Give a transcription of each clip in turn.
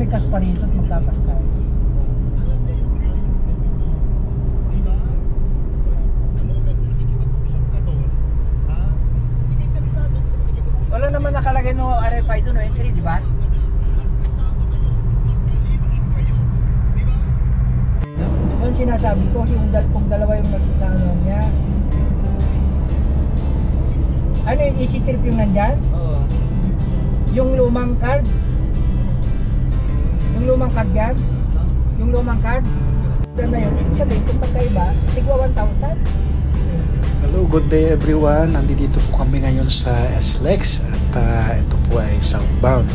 kwintas pa rito at magkapastas. Wala naman nakalagay no RFI doon, no entry, di ba? Yung sinasabi ko, yung kung dalawa yung nagkakano niya. Ano yung easy trip yung nandyan? Oo. Yung lumang card? Yung lumang card yan? Yung lumang card? Na yun, ibig sabihin kung magkaiba, tigwa 1,000. Hello, good day everyone. Nandito po kami ngayon sa SLEX at ito po ay southbound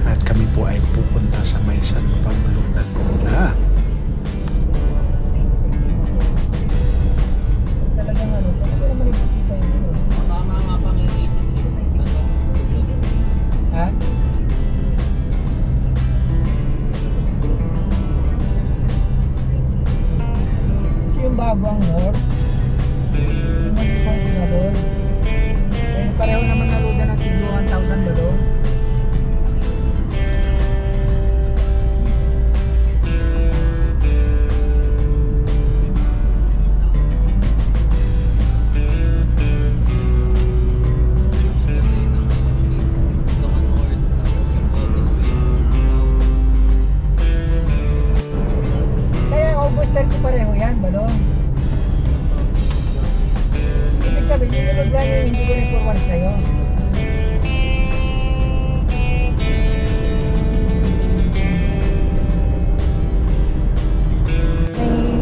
at kami po ay pupunta sa may San Pablo, Laguna. Talagang ano, talaga naman ipakita yun. Tama nga pa may easy trip. Ha? Kasi yung bago ang north, yung magkikong na doon, eh, pareho naman naluda ng tigluhan 1,000 doon. Pareho yan, balong. Ibig sabihin, yung nilog lang yung hindi ko i-forward sa'yo.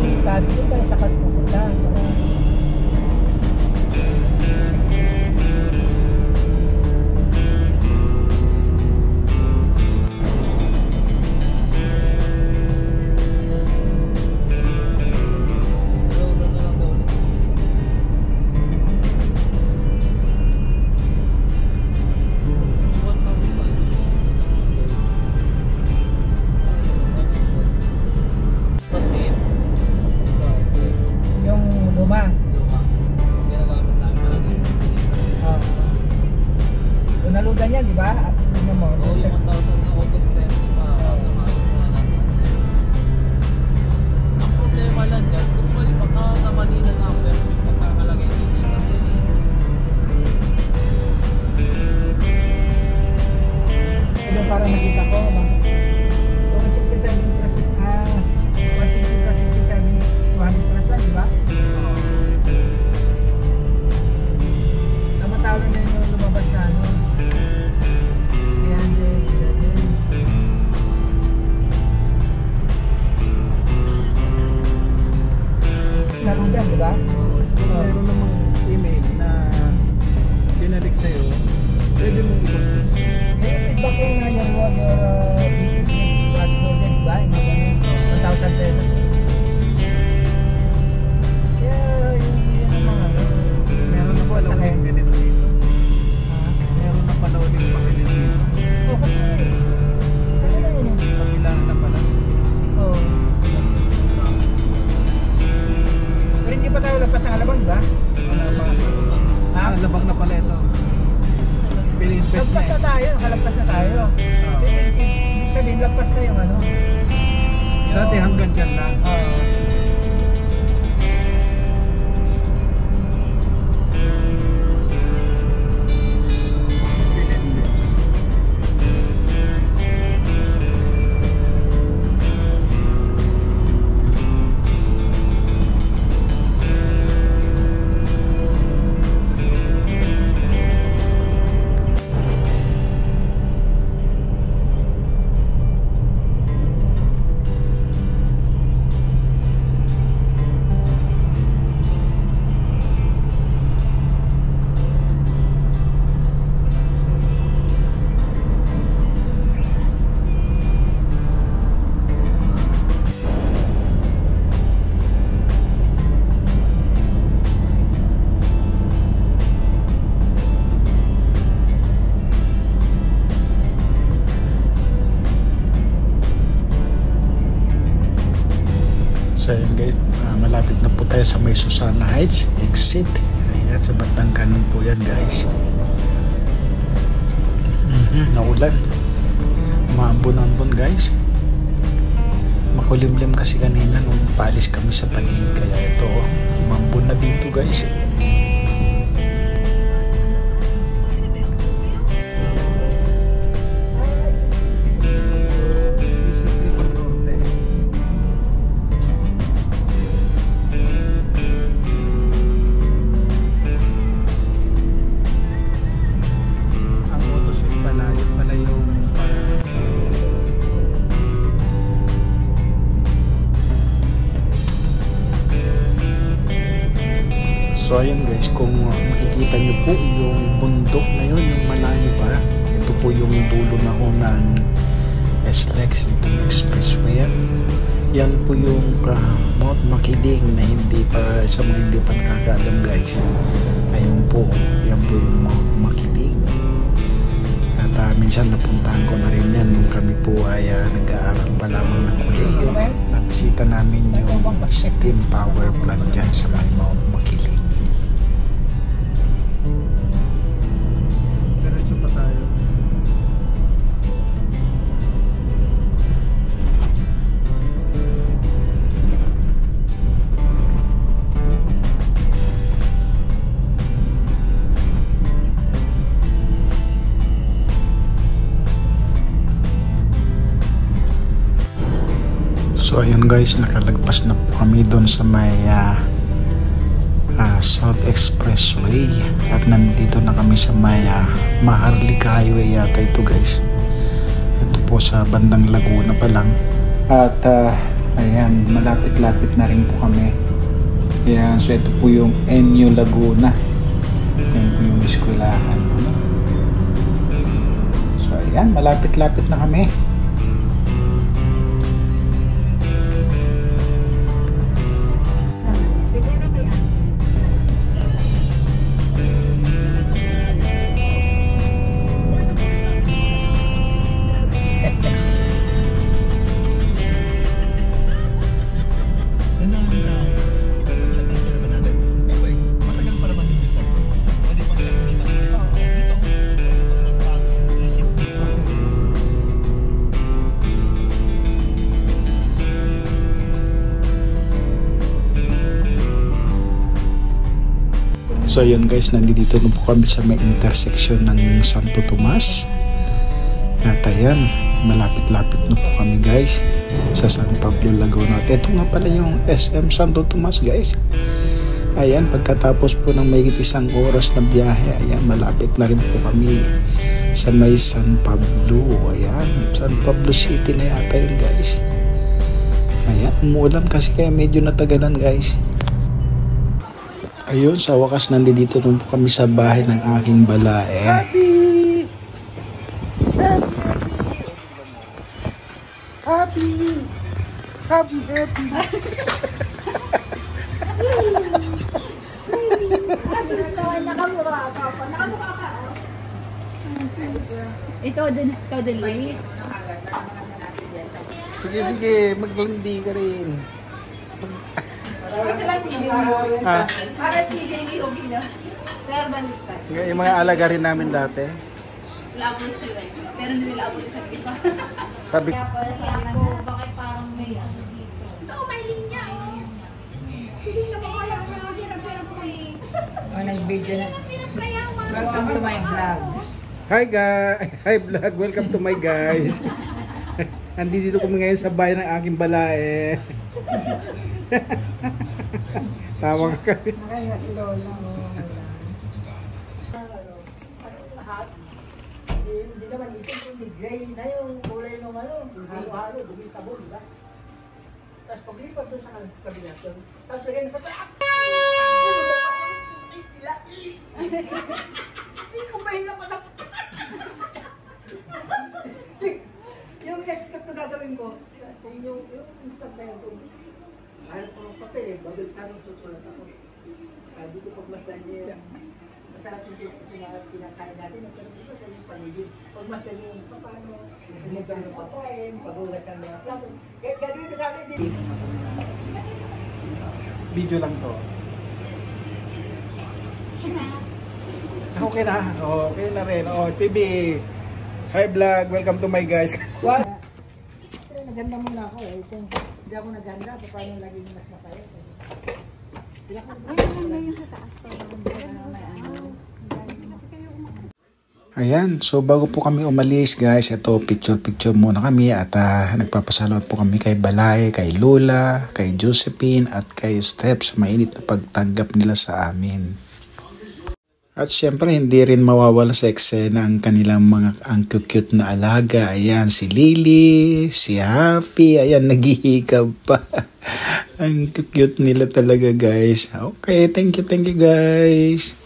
May sabi ko tayo sa katpupunta. Nalugan yan, di ba? At tingnan mo. Oo, yung 1,000 na August 10 pa sa Mayos na nasa. Ang problema lang dyan, kung baka namali na number, may pagkakalagay hindi kasi. Ito para makita ko. So, 160 plus 200 plus lang, di ba? Namatalo na yung lumabas na ano. Narugan, di ba? Meron namang email na binalik sa'yo, pwede mong i-post. Feedback ko na yung business was golden, di ba? 1,000 pesos. Kaya yun ang mga Meron na pala ulit ganito dito. Meron na pala ulit pa ganito dito. Oo, kasi ano na yun? Kabilang na pala. Oo. Pero hindi pa tayo lapas ng alabang, di ba? Wala pa. Labang na pala ito. Pili-invest na Lagpas na tayo, nakalagpas na tayo. Ibig sabihin, lagpas na yung ano. Dati hanggang dyan lang. So ayan guys, malapit na po tayo sa may Susana Heights exit. Ayan, sa batang kanan po yan guys. Naulan. umaambon-ambon guys. Makulimlim kasi kanina nung paalis kami sa Taguig, kaya ito umambon na dito guys. So ayan guys, kung makikita nyo po yung bundok na yun, yung malayo pa, ito po yung dulo na ho ng SLEX, itong expressway yan po yung Mount Makiling na hindi pa, sa mga hindi pa nakakaalam guys, ayun po, yan po yung Mount Makiling. At minsan napuntahan ko na rin yan nung kami po ay nag-aaral pa lamang ng kolehiyo. Napisita namin yung steam power plant dyan sa may Mount Makiling. So ayun guys, nakalagpas na po kami doon sa may South Expressway at nandito na kami sa may Maharlika Highway yata ito guys. Ito po sa bandang Laguna pa lang. At ayan, malapit-lapit na rin po kami. Ayan, so ito po yung NU Laguna. Ayan po yung eskwelahan. So ayan, malapit-lapit na kami. So yun guys, nandito na po kami sa may intersection ng Santo Tomas. At ayan, malapit-lapit na po kami guys sa San Pablo, Laguna. At ito nga pala yung SM Santo Tomas guys. Ayan, pagkatapos po ng mahigit 1 oras na biyahe, ayan, malapit na rin po kami sa may San Pablo. Ayan, San Pablo City na yata yun guys. Ayan, umuulan kasi kaya medyo natagalan guys. Ayun, sa wakas nandito rin po kami sa bahay ng aking balae. Happy. Ikaw din late. Sige, maglandi ka rin. Para TV okay na. Pero baliktad. Yung mga alaga rin namin dati. Wala po sila. Pero hindi nila abot sa isa. Sabi Kaya pala sabi ko, bakit parang may ano dito? Ito, may linya oh. Hindi na ba kaya ko hirap-hirap ko eh. Nag-video na. Welcome to my vlog. Hi guys! Hi vlog! Welcome to my guys! Andito kami ngayon sa bahay ng aking balae. Tama ka kami. Hindi naman ito yung gray na yung kulay ng halo-halo, dumi sabon, diba? Tapos paglipat doon sa kabila, tapos lagay na sa trap! Hindi ko mahina pa sa... Yung next step na gagawin ko, yung step na yun, ayaw ko ng papel eh, bagal ka nung susulat ako. Sabi ko pagmasdan niya, masarap yung kinakain natin, pero dito sa yung paligid. Pagmasdan yung paano, umugan ng pagkain, pagulat ng mga plato. Kaya gagawin ko sa akin din. Video lang to. Okay na? Okay na rin. PB. Hi vlog, welcome to my guys. What? Naganda muna ako eh. Kung hindi ako naganda, paano laging mas masaya? Ayan, so bago po kami umalis guys, ito picture muna kami at nagpapasalamat po kami kay Balay, kay Lola, kay Josephine at kay Steph sa mainit na pagtanggap nila sa amin. At syempre hindi rin mawawala sa eksena ang kanilang mga ang cute na alaga. Ayan si Lily, si Happy, ayan naghihikab pa. Ang cute nila talaga guys. Okay, thank you guys.